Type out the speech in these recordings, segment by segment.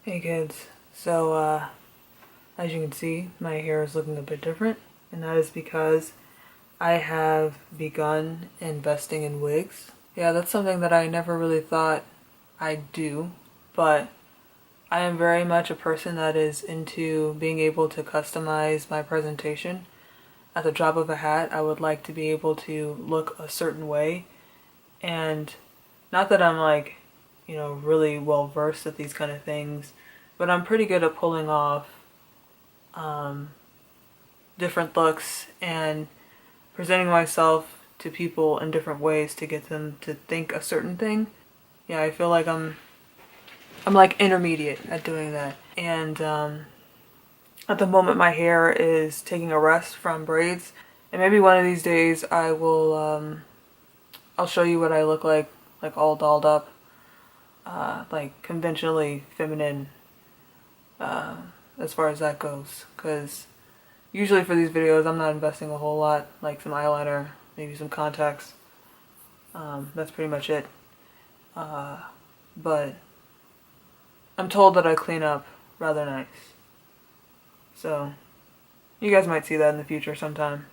Hey kids, so as you can see, my hair is looking a bit different, and that is because I have begun investing in wigs. Yeah, that's something that I never really thought I'd do, but I am very much a person that is into being able to customize my presentation. At the drop of a hat, I would like to be able to look a certain way, and not that I'm like, really well versed at these kind of things, but I'm pretty good at pulling off different looks and presenting myself to people in different ways to get them to think a certain thing. Yeah, I feel like I'm like intermediate at doing that. And at the moment my hair is taking a rest from braids, and maybe one of these days I will I'll show you what I look like all dolled up, like conventionally feminine, as far as that goes, because usually for these videos I'm not investing a whole lot, like some eyeliner, maybe some contacts. That's pretty much it. But I'm told that I clean up rather nice. So you guys might see that in the future sometime.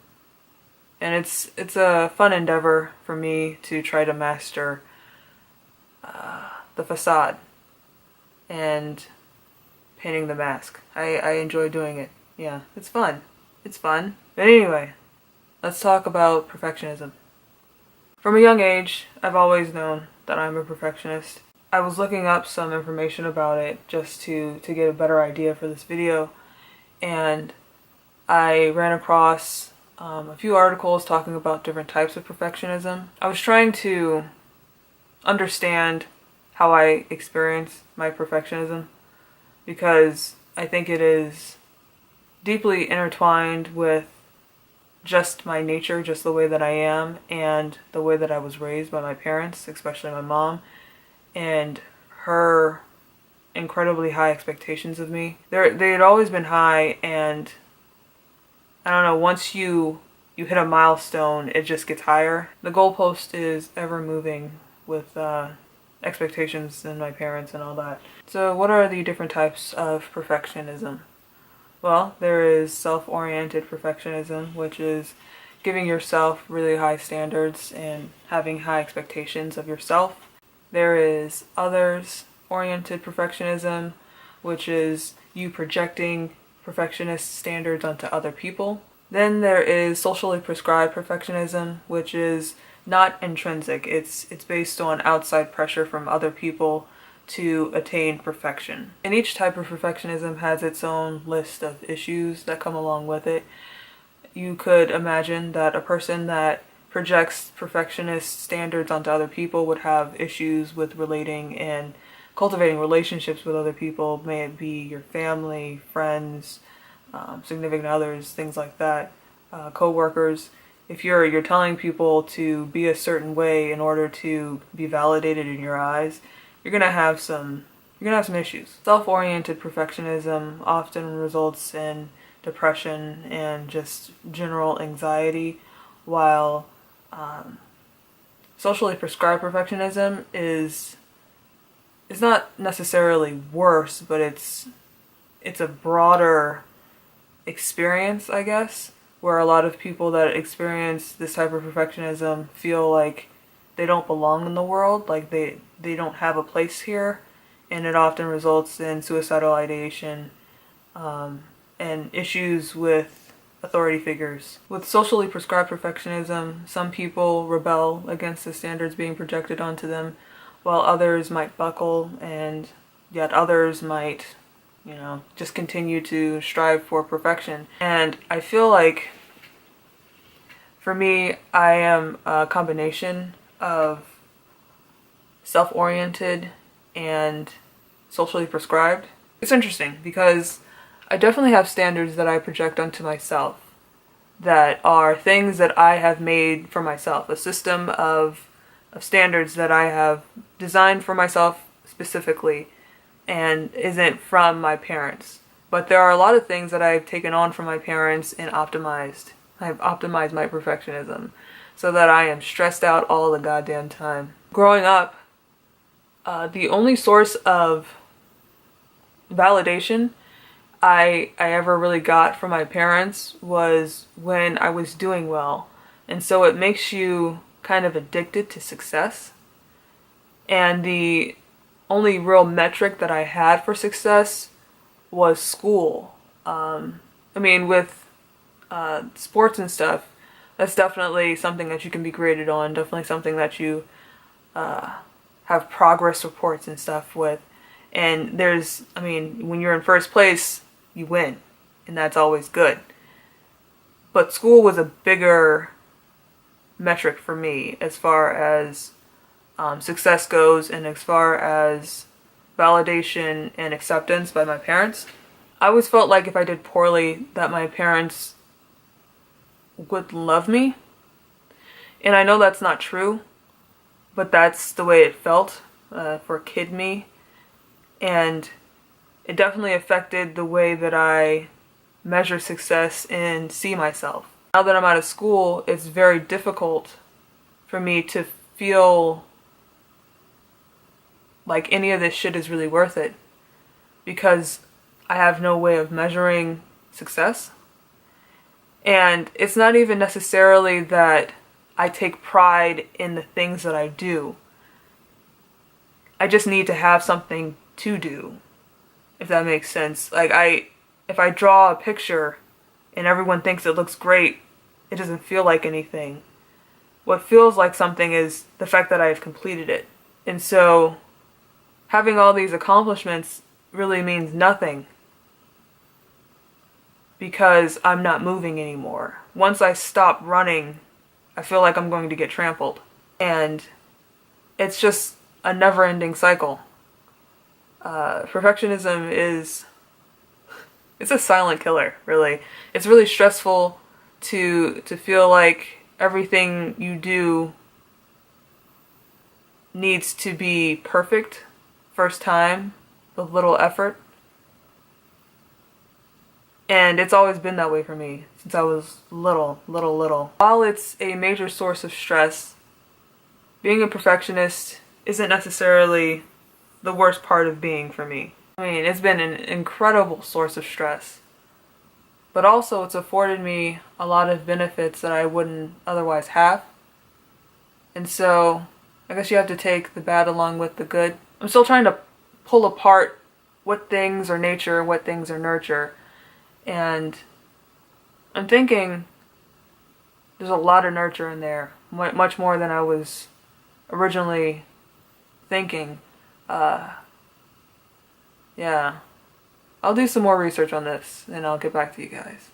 And it's a fun endeavor for me to try to master the facade and painting the mask. I enjoy doing it. Yeah, it's fun. It's fun. But anyway, let's talk about perfectionism. From a young age, I've always known that I'm a perfectionist. I was looking up some information about it just to get a better idea for this video, and I ran across a few articles talking about different types of perfectionism. I was trying to understand how I experience my perfectionism, because I think it is deeply intertwined with just my nature, just the way that I am, and the way that I was raised by my parents, especially my mom, and her incredibly high expectations of me. They had always been high, and I don't know, once you hit a milestone, it just gets higher. The goalpost is ever moving with expectations and my parents and all that. So what are the different types of perfectionism? Well, there is self-oriented perfectionism, which is giving yourself really high standards and having high expectations of yourself. There is others-oriented perfectionism, which is you projecting perfectionist standards onto other people. Then there is socially prescribed perfectionism, which is not intrinsic. It's based on outside pressure from other people to attain perfection. And each type of perfectionism has its own list of issues that come along with it. You could imagine that a person that projects perfectionist standards onto other people would have issues with relating and cultivating relationships with other people, may it be your family, friends, significant others, things like that, co-workers. If you're telling people to be a certain way in order to be validated in your eyes, you're gonna have some issues. Self-oriented perfectionism often results in depression and just general anxiety, while socially prescribed perfectionism is not necessarily worse, but it's a broader experience, I guess, where a lot of people that experience this type of perfectionism feel like they don't belong in the world, like they don't have a place here, and it often results in suicidal ideation and issues with authority figures. With socially prescribed perfectionism, some people rebel against the standards being projected onto them, while others might buckle, and yet others might, just continue to strive for perfection. And I feel like, for me, I am a combination of self-oriented and socially prescribed. It's interesting because I definitely have standards that I project onto myself that are things that I have made for myself, a system of standards that I have designed for myself specifically and isn't from my parents. But there are a lot of things that I've taken on from my parents and optimized. I've optimized my perfectionism so that I am stressed out all the goddamn time. Growing up, the only source of validation I ever really got from my parents was when I was doing well. And so it makes you kind of addicted to success. And the only real metric that I had for success was school. I mean, with sports and stuff, that's definitely something that you can be graded on, definitely something that you have progress reports and stuff with. And I mean, when you're in first place, you win, and that's always good. But school was a bigger metric for me as far as success goes and as far as validation and acceptance by my parents. I always felt like if I did poorly that my parents would love me. And I know that's not true, but that's the way it felt for kid me. And it definitely affected the way that I measure success and see myself. Now that I'm out of school, it's very difficult for me to feel like any of this shit is really worth it because I have no way of measuring success. And it's not even necessarily that I take pride in the things that I do. I just need to have something to do, if that makes sense. Like if I draw a picture and everyone thinks it looks great, it doesn't feel like anything. What feels like something is the fact that I've completed it. And so having all these accomplishments really means nothing because I'm not moving anymore. Once I stop running, I feel like I'm going to get trampled. And it's just a never-ending cycle. Perfectionism it's a silent killer, really. It's really stressful to feel like everything you do needs to be perfect first time with little effort. And it's always been that way for me since I was little. While it's a major source of stress, being a perfectionist isn't necessarily the worst part of being for me. I mean, it's been an incredible source of stress, but also it's afforded me a lot of benefits that I wouldn't otherwise have. And so I guess you have to take the bad along with the good. I'm still trying to pull apart what things are nature, what things are nurture. And I'm thinking there's a lot of nurture in there, much more than I was originally thinking. Yeah. I'll do some more research on this and I'll get back to you guys.